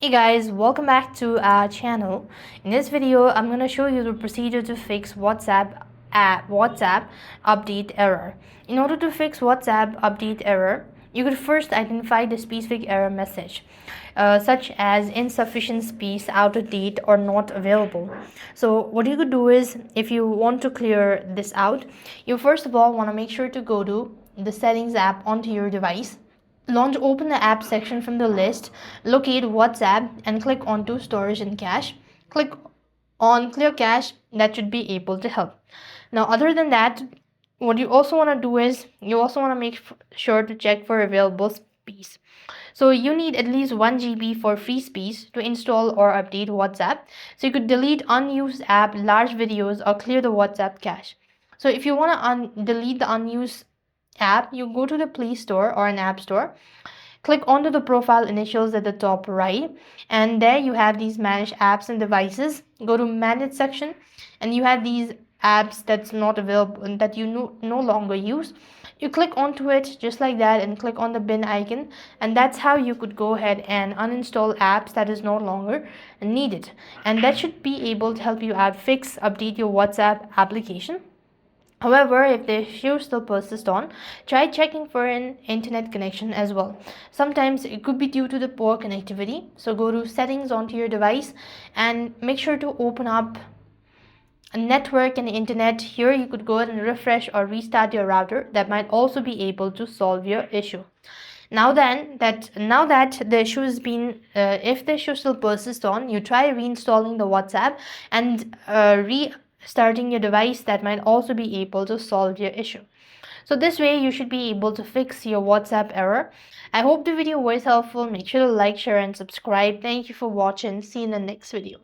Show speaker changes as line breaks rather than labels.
Hey guys, welcome back to our channel. In this video, I'm going to show you the procedure to fix WhatsApp update error. In order to fix WhatsApp update error, you could first identify the specific error message, such as insufficient space, out of date, or not available. So what you could do is, if you want to clear this out, you first of all want to make sure to go to the settings app onto your device. Open the app section from the list, locate WhatsApp and click onto storage and cache. Click on clear cache. That should be able to help. Now, other than that, what you also want to do is you also want to make sure to check for available space. So you need at least 1 GB for free space to install or update WhatsApp. So you could delete unused app, large videos, or clear the WhatsApp cache. So if you want to delete the unused app, you go to the Play Store or an App Store, click onto the profile initials at the top right, and there you have these manage apps and devices. Go to manage section and you have these apps that's not available and that you no longer use. You click onto it just like that and click on the bin icon, and that's how you could go ahead and uninstall apps that is no longer needed. And that should be able to help you out fix update your WhatsApp application. However, if the issue still persists on, try checking for an internet connection as well. Sometimes it could be due to the poor connectivity. So go to settings onto your device and make sure to open up a network and internet. Here you could go ahead and refresh or restart your router. That might also be able to solve your issue. Now that the issue has been, if the issue still persists on, you try reinstalling the WhatsApp and restarting your device. That might also be able to solve your issue. So this way you should be able to fix your WhatsApp error. I hope the video was helpful. Make sure to like, share, and subscribe. Thank you for watching. See you in the next video.